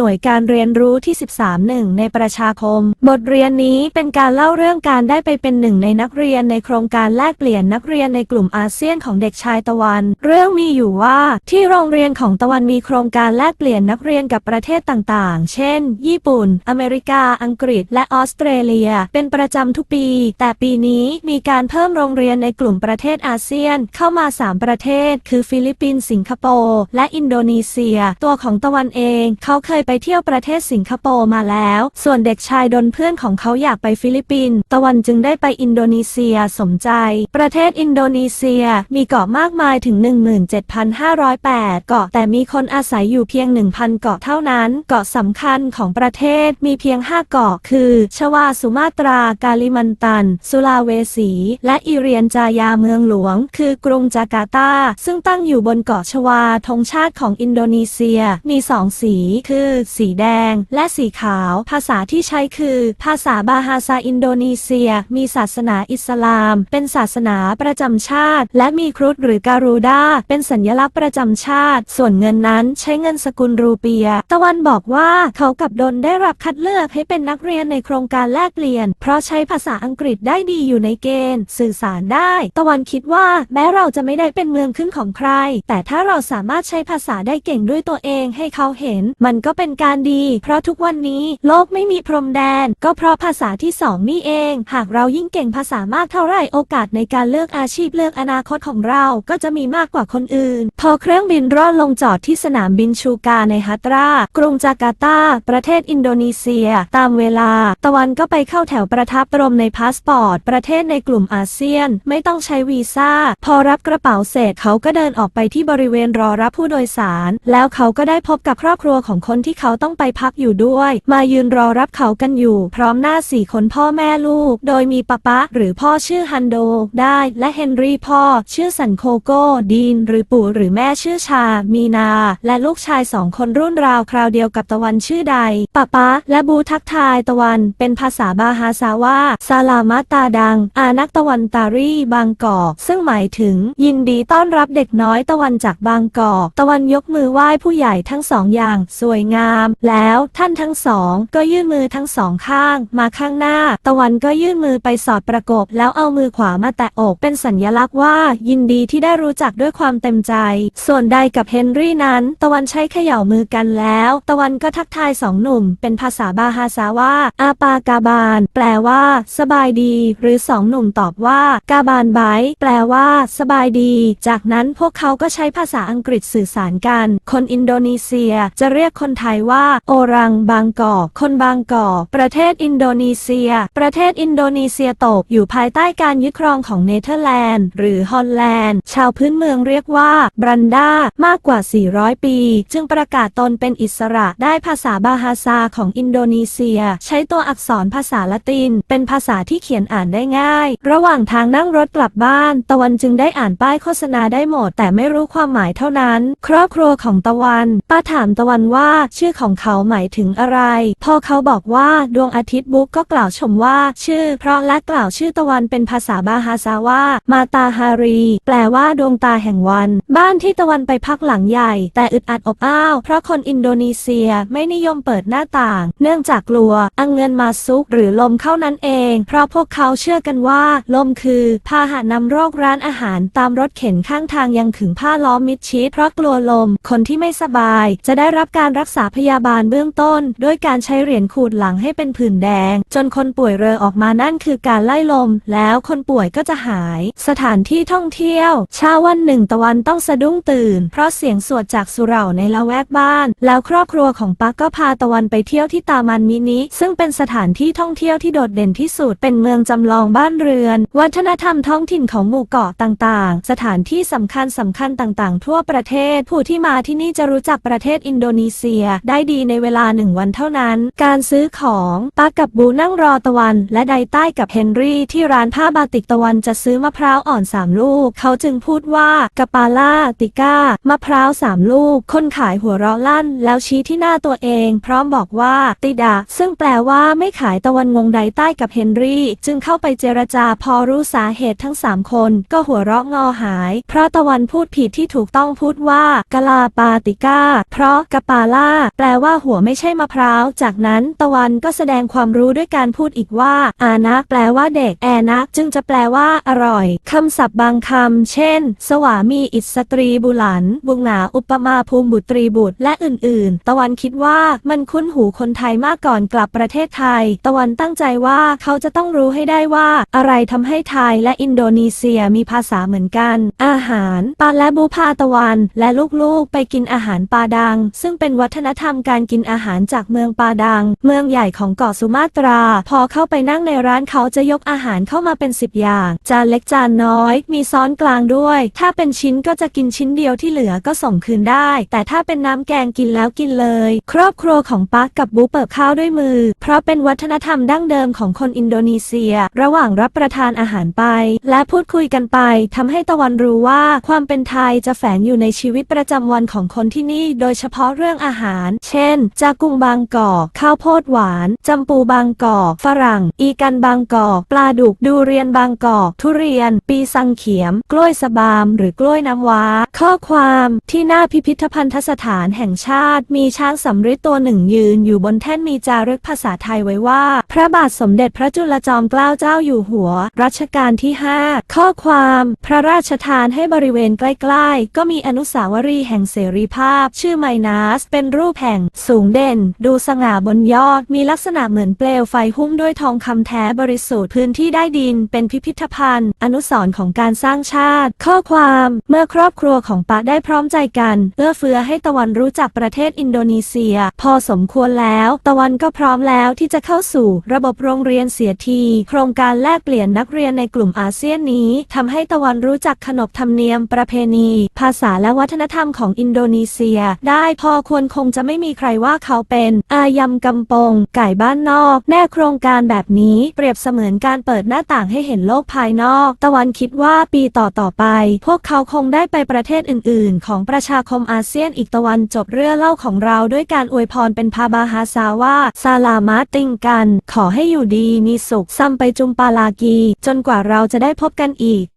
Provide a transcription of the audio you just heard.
น่วยการเรียนรู้ที่ 13 ในประชาคมบทเรียนนี้เป็นการเล่าเรื่องการได้ไปเป็นหนึ่งในนักเรียนในโครงการแลกเปลี่ยนนักเรียนในกลุ่มอาเซียนของเด็กชายตะวันเรื่องมีอยู่ว่าที่โรงเรียนของตะวันมีโครงการแลกเปลี่ยนนักเรียนกับประเทศต่างๆเช่นญี่ปุ่นอเมริกาอังกฤษและออสเตรเลียเป็นประจำทุกปีแต่ปีนี้มีการเพิ่มโรงเรียนในกลุ่มประเทศอาเซียนเข้ามา3ประเทศคือฟิลิปปินส์สิงคโปร์และอินโดนีเซียตัวของตะวันเองเขาเคยไปเที่ยวประเทศสิงคโปร์มาแล้วส่วนเด็กชายดนเพื่อนของเขาอยากไปฟิลิปปินส์ตะวันจึงได้ไปอินโดนีเซียสมใจประเทศอินโดนีเซียมีเกาะมากมายถึง 17,508 เกาะแต่มีคนอาศัยอยู่เพียง 1,000 เกาะเท่านั้นเกาะสำคัญของประเทศมีเพียง5เกาะคือชวาสุมาตรากาลิมันตันสุลาเวสีและอิเรียนจายาเมืองหลวงคือกรุงจาการ์ตาซึ่งตั้งอยู่บนเกาะชวาธงชาติของอินโดนีเซียมี2สีคือสีแดงและสีขาวภาษาที่ใช้คือภาษาบาฮาซาอินโดนีเซียมีศาสนาอิสลามเป็นศาสนาประจำชาติและมีครุฑหรือการูดาเป็นสัญลักษณ์ประจำชาติส่วนเงินนั้นใช้เงินสกุลรูเปียตะวันบอกว่าเขากับดนได้รับคัดเลือกให้เป็นนักเรียนในโครงการแลกเปลี่ยนเพราะใช้ภาษาอังกฤษได้ดีอยู่ในเกณฑ์สื่อสารได้ตะวันคิดว่าแม้เราจะไม่ได้เป็นเมืองขึ้นของใครแต่ถ้าเราสามารถใช้ภาษาได้เก่งด้วยตัวเองให้เขาเห็นมันก็เป็นการดีเพราะทุกวันนี้โลกไม่มีพรมแดนก็เพราะภาษาที่2นี่เองหากเรายิ่งเก่งภาษามากเท่าไหร่โอกาสในการเลือกอาชีพเลือกอนาคตของเราก็จะมีมากกว่าคนอื่นพอเครื่องบินร่อนลงจอดที่สนามบินชูกาในฮัตรากรุงจาการ์ตาประเทศอินโดนีเซียตามเวลาตะวันก็ไปเข้าแถวประทับรมในพาสปอร์ตประเทศในกลุ่มอาเซียนไม่ต้องใช้วีซ่าพอรับกระเป๋าเสร็จเขาก็เดินออกไปที่บริเวณรอรับผู้โดยสารแล้วเขาก็ได้พบกับครอบครัวของคนที่เขาต้องไปพักอยู่ด้วยมายืนรอรับเขากันอยู่พร้อมหน้า4คนพ่อแม่ลูกโดยมีป๊าหรือพ่อชื่อฮันโดได้และเฮนรี่พ่อชื่อสันโคโกดีนหรือปู่หรือแม่ชื่อชามีนาและลูกชาย2คนรุ่นราวคราวเดียวกับตะวันชื่อใดป๊าและบูทักทายตะวันเป็นภาษาบาฮาซาว่าซาลามาตาดังอานักตะวันตารีบางกอกซึ่งหมายถึงยินดีต้อนรับเด็กน้อยตะวันจากบางกอกตะวันยกมือไหว้ผู้ใหญ่ทั้ง2อย่างสวยงามแล้วท่านทั้ง2ก็ยื่นมือทั้ง2ข้างมาข้างหน้าตะวันก็ยื่นมือไปสอดประกบแล้วเอามือขวามาแตะอกเป็นสัญลักษณ์ว่ายินดีที่ได้รู้จักด้วยความเต็มใจส่วนใดกับเฮนรี่นั้นตะวันใช้เขย่ามือกันแล้วตะวันก็ทักทาย2หนุ่มเป็นภาษาบาฮาซาว่าอาปากาบานแปลว่าสบายดีหรือ2หนุ่มตอบว่ากาบานไบแปลว่าสบายดีจากนั้นพวกเขาก็ใช้ภาษาอังกฤษสื่อสารกันคนอินโดนีเซียจะเรียกคนไทยว่าโอรังบางกอกคนบางกอกประเทศอินโดนีเซียประเทศอินโดนีเซียตกอยู่ภายใต้การยึดครองของเนเธอร์แลนด์หรือฮอลแลนด์ชาวพื้นเมืองเรียกว่าบรันดามากกว่า400ปีจึงประกาศตนเป็นอิสระได้ภาษาบาฮาซาของอินโดนีเซียใช้ตัวอักษรภาษาละตินเป็นภาษาที่เขียนอ่านได้ง่ายระหว่างทางนั่งรถกลับบ้านตะวันจึงได้อ่านป้ายโฆษณาได้หมดแต่ไม่รู้ความหมายเท่านั้นครอบครัวของตะวันป้าถามตะวันว่าชื่อของเขาหมายถึงอะไรพอเขาบอกว่าดวงอาทิตย์บุ๊กก็กล่าวชมว่าชื่อเพราะและกล่าวชื่อตะวันเป็นภาษาบาฮาซาว่ามาตาฮารีแปลว่าดวงตาแห่งวันบ้านที่ตะวันไปพักหลังใหญ่แต่อึดอัดอบอ้าวเพราะคนอินโดนีเซียไม่นิยมเปิดหน้าต่างเนื่องจากกลัวเงินมาซุกหรือลมเข้านั่นเองเพราะพวกเขาเชื่อกันว่าลมคือพาหะนำโรคร้านอาหารตามรถเข็นข้างทางยังขึงผ้าล้อมมิดชิดเพราะกลัวลมคนที่ไม่สบายจะได้รับการรักษาพยาบาลเบื้องต้นด้วยการใช้เหรียญขูดหลังให้เป็นผื่นแดงจนคนป่วยเรอออกมานั่นคือการไล่ลมแล้วคนป่วยก็จะหายสถานที่ท่องเที่ยวเช้าวันหนึ่งตะวันต้องสะดุ้งตื่นเพราะเสียงสวดจากสุเหร่าในละแวกบ้านแล้วครอบครัวของปักก็พาตะวันไปเที่ยวที่ตามันมินิซึ่งเป็นสถานที่ท่องเที่ยวที่โดดเด่นที่สุดเป็นเมืองจำลองบ้านเรือนวัฒนธรรมท้องถิ่นของหมู่เกาะต่างๆสถานที่สำคัญต่างๆทั่วประเทศผู้ที่มาที่นี่จะรู้จักประเทศอินโดนีเซียได้ดีในเวลา1 วันเท่านั้นการซื้อของปักกับบูนั่งรอตะวันและไดใต้กับเฮนรี่ที่ร้านผ้าบาติกตะวันจะซื้อมะพร้าวอ่อน3 ลูกเขาจึงพูดว่ากะปาล่าติก้ามะพร้าว3 ลูกคนขายหัวเราะลั่นแล้วชี้ที่หน้าตัวเองพร้อมบอกว่าติดะซึ่งแปลว่าไม่ขายตะวันงงไดใต้กับเฮนรี่จึงเข้าไปเจรจาพอรู้สาเหตุทั้ง3 คนก็หัวเราะงอหายเพราะตะวันพูดผิดที่ถูกต้องพูดว่ากะลาปาติก้าเพราะกะปาล่า แปลว่าหัวไม่ใช่มะพร้าวจากนั้นตะวันก็แสดงความรู้ด้วยการพูดอีกว่าอานะแปลว่าเด็กแอนะจึงจะแปลว่าอร่อยคำศัพท์บางคำเช่นสวามีอิสตรีบุหลันบุงหนาอุปมาภูมิบุตรีบุตรและอื่นๆตะวันคิดว่ามันคุ้นหูคนไทยมากก่อนกลับประเทศไทยตะวันตั้งใจว่าเขาจะต้องรู้ให้ได้ว่าอะไรทำให้ไทยและอินโดนีเซียมีภาษาเหมือนกันอาหารปาและบูพาตะวันและลูกๆไปกินอาหารปาดังซึ่งเป็นวัฒนธรรมการกินอาหารจากเมืองปาดังเมืองใหญ่ของเกาะสุมาตราพอเข้าไปนั่งในร้านเขาจะยกอาหารเข้ามาเป็น10อย่างจานเล็กจานน้อยมีซ้อนกลางด้วยถ้าเป็นชิ้นก็จะกินชิ้นเดียวที่เหลือก็ส่งคืนได้แต่ถ้าเป็นน้ำแกงกินแล้วกินเลยครอบครัวของปักกับบูเปิบข้าวด้วยมือเพราะเป็นวัฒนธรรมดั้งเดิมของคนอินโดนีเซียระหว่างรับประทานอาหารไปและพูดคุยกันไปทำให้ตะวันรู้ว่าความเป็นไทยจะแฝงอยู่ในชีวิตประจำวันของคนที่นี่โดยเฉพาะเรื่องอาหารเช่นจากุงบางกอกข้าวโพดหวานจำปูบางกอกฝรั่งอีกันบางกอกปลาดุกดูเรียนบางกอกทุเรียนปีซังเขียมกล้วยสะบามหรือกล้วยน้ำว้าข้อความที่หน้าพิพิธภัณฑสถานแห่งชาติมีช้างสำริดตัวหนึ่งยืนอยู่บนแท่นมีจารึกภาษาไทยไว้ว่าพระบาทสมเด็จพระจุลจอมเกล้าเจ้าอยู่หัวรัชกาลที่5ข้อความพระราชทานให้บริเวณใกล้ๆก็มีอนุสาวรีย์แห่งเสรีภาพชื่อไมนัสเป็นรูปแห่งสูงเด่นดูสง่าบนยอดมีลักษณะเหมือนเปลวไฟหุ้มด้วยทองคำแท้บริสุทธิ์พื้นที่ได้ดินเป็นพิพิธภัณฑ์อนุสรณ์ของการสร้างชาติข้อความเมื่อครอบครัวของปะได้พร้อมใจกันเอื้อเฟื้อให้ตะวันรู้จักประเทศอินโดนีเซียพอสมควรแล้วตะวันก็พร้อมแล้วที่จะเข้าสู่ระบบโรงเรียนเสียทีโครงการแลกเปลี่ยนนักเรียนในกลุ่มอาเซียนนี้ทำให้ตะวันรู้จักขนบธรรมเนียมประเพณีภาษาและวัฒนธรรมของอินโดนีเซียได้พอควรคงจะไม่มีใครว่าเขาเป็นอายำกำปงไก่บ้านนอกแน่โครงการแบบนี้เปรียบเสมือนการเปิดหน้าต่างให้เห็นโลกภายนอกตะวันคิดว่าปีต่อไปพวกเขาคงได้ไปประเทศอื่นๆของประชาคมอาเซียนอีกตะวันจบเรื่องเล่าของเราด้วยการอวยพรเป็นพาบาฮาซาว่าซาลามาติงกันขอให้อยู่ดีมีสุขซัมไปจุมปาลากีจนกว่าเราจะได้พบกันอีก